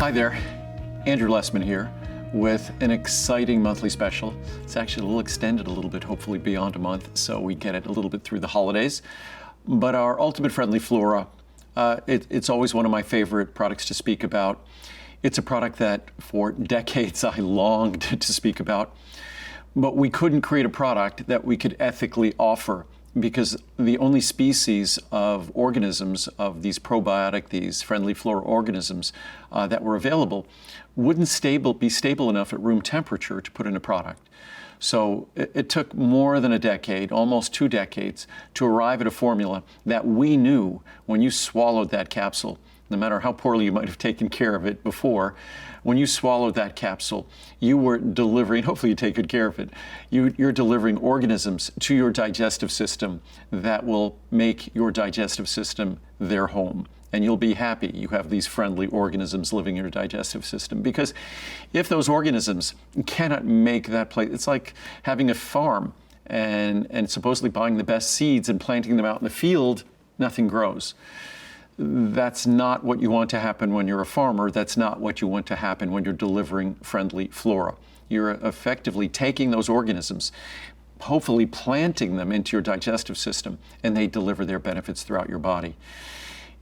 Hi there, Andrew Lessman here with an exciting monthly special. It's actually a little extended a little bit, hopefully beyond a month, so we get it a little bit through the holidays. But our Ultimate Friendly Flora, it's always one of my favorite products to speak about. It's a product that for decades I longed to speak about, but we couldn't create a product that we could ethically offer because the only species of organisms, of these probiotic, these friendly flora organisms that were available, wouldn't be stable enough at room temperature to put in a product. So it took more than a decade, almost 2 decades, to arrive at a formula that we knew when you swallowed that capsule, no matter how poorly you might have taken care of it before, when you swallowed that capsule, you were delivering, hopefully you take good care of it, you're delivering organisms to your digestive system that will make your digestive system their home. And you'll be happy you have these friendly organisms living in your digestive system. Because if those organisms cannot make that place, it's like having a farm and supposedly buying the best seeds and planting them out in the field, nothing grows. That's not what you want to happen when you're a farmer. That's not what you want to happen when you're delivering friendly flora. You're effectively taking those organisms, hopefully planting them into your digestive system, and they deliver their benefits throughout your body.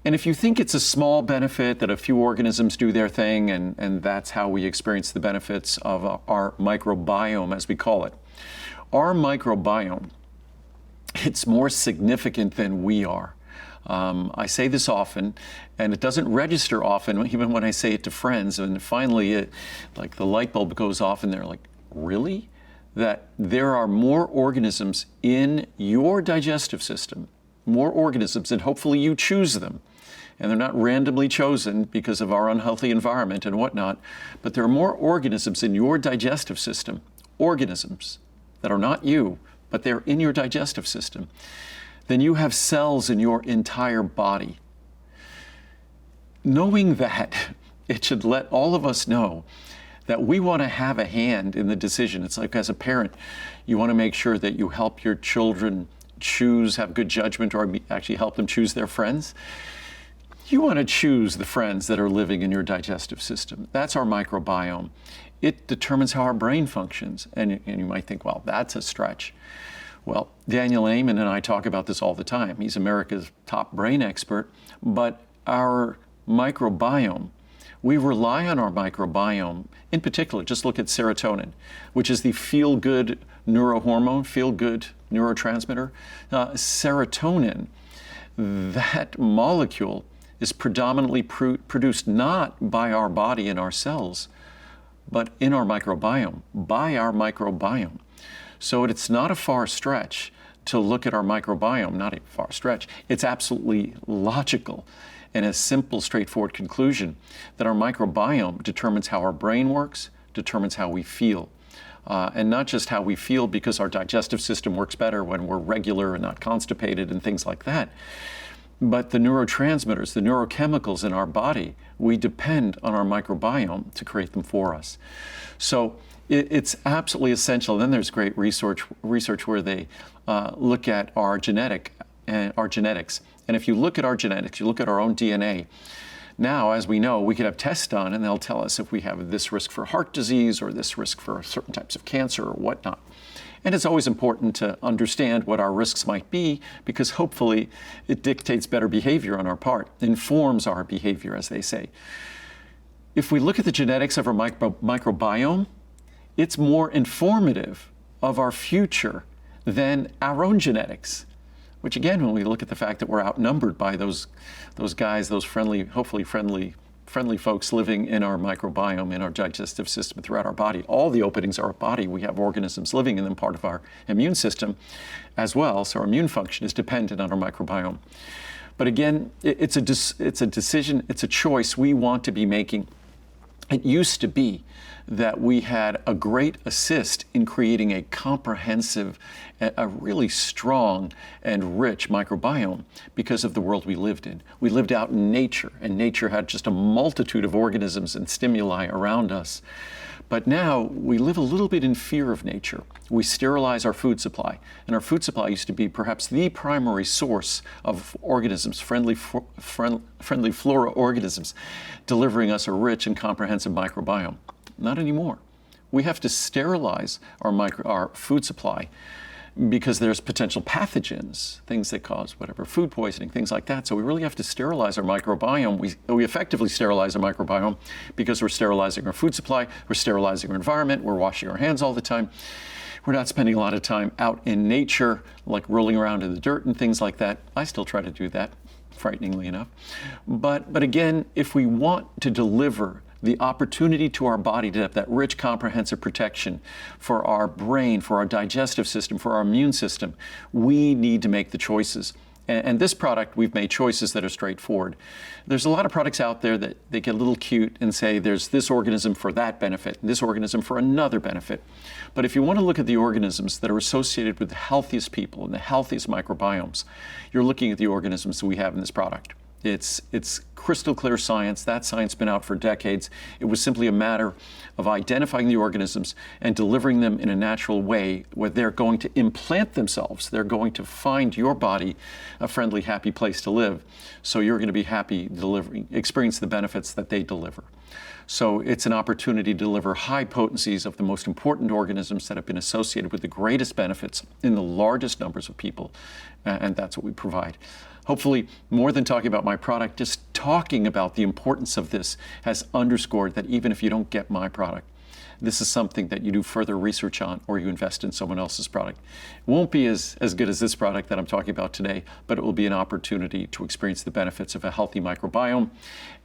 And if you think it's a small benefit that a few organisms do their thing, and that's how we experience the benefits of our microbiome, as we call it, our microbiome, it's more significant than we are. I say this often, and it doesn't register often, even when I say it to friends, and finally, like the light bulb goes off, and they're like, really? That there are more organisms in your digestive system, more organisms, and hopefully you choose them. And they're not randomly chosen because of our unhealthy environment and whatnot, but there are more organisms in your digestive system, organisms that are not you, but they're in your digestive system, then you have cells in your entire body. Knowing that, it should let all of us know that we want to have a hand in the decision. It's like as a parent, you want to make sure that you help your children choose, have good judgment, or actually help them choose their friends. You want to choose the friends that are living in your digestive system. That's our microbiome. It determines how our brain functions. And you might think, well, that's a stretch. Well, Daniel Amen and I talk about this all the time. He's America's top brain expert. But our microbiome, we rely on our microbiome. In particular, just look at serotonin, which is the feel-good neurohormone, feel-good neurotransmitter. Serotonin, that molecule is predominantly produced not by our body and our cells, but in our microbiome, by our microbiome. So it's not a far stretch to look at our microbiome, not a far stretch. It's absolutely logical and a simple, straightforward conclusion that our microbiome determines how our brain works, determines how we feel. And not just how we feel because our digestive system works better when we're regular and not constipated and things like that, but the neurotransmitters, the neurochemicals in our body, we depend on our microbiome to create them for us. So it's absolutely essential. Then there's great research where they look at our genetics. And if you look at our genetics, you look at our own DNA, now, as we know, we could have tests done and they'll tell us if we have this risk for heart disease or this risk for certain types of cancer or whatnot. And it's always important to understand what our risks might be because hopefully it dictates better behavior on our part, informs our behavior, as they say. If we look at the genetics of our microbiome, it's more informative of our future than our own genetics. Which again, when we look at the fact that we're outnumbered by those guys, those friendly, hopefully friendly folks living in our microbiome, in our digestive system throughout our body. All the openings are our body. We have organisms living in them, part of our immune system as well. So our immune function is dependent on our microbiome. But again, it's a decision, it's a choice we want to be making. It used to be that we had a great assist in creating a comprehensive, a really strong and rich microbiome because of the world we lived in. We lived out in nature, and nature had just a multitude of organisms and stimuli around us. But now we live a little bit in fear of nature. We sterilize our food supply, and our food supply used to be perhaps the primary source of organisms, friendly flora organisms, delivering us a rich and comprehensive microbiome. Not anymore. We have to sterilize our food supply because there's potential pathogens, things that cause whatever, food poisoning, things like that. So we really have to sterilize our microbiome. We effectively sterilize our microbiome because we're sterilizing our food supply, we're sterilizing our environment, we're washing our hands all the time. We're not spending a lot of time out in nature, like rolling around in the dirt and things like that. I still try to do that, frighteningly enough. But again, if we want to deliver the opportunity to our body to have that rich, comprehensive protection for our brain, for our digestive system, for our immune system, we need to make the choices. And this product, we've made choices that are straightforward. There's a lot of products out there that they get a little cute and say there's this organism for that benefit, and this organism for another benefit. But if you want to look at the organisms that are associated with the healthiest people and the healthiest microbiomes, you're looking at the organisms that we have in this product. It's crystal clear science. That science has been out for decades. It was simply a matter of identifying the organisms and delivering them in a natural way where they're going to implant themselves. They're going to find your body a friendly, happy place to live. So you're going to be happy experience the benefits that they deliver. So it's an opportunity to deliver high potencies of the most important organisms that have been associated with the greatest benefits in the largest numbers of people. And that's what we provide. Hopefully, more than talking about my product, just talking about the importance of this has underscored that even if you don't get my product, this is something that you do further research on or you invest in someone else's product. It won't be as good as this product that I'm talking about today, but it will be an opportunity to experience the benefits of a healthy microbiome.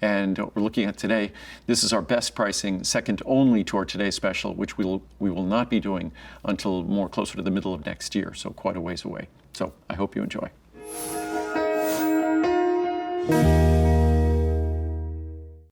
And what we're looking at today, this is our best pricing, second only to our Today Special, which we will not be doing until more closer to the middle of next year, so quite a ways away. So I hope you enjoy.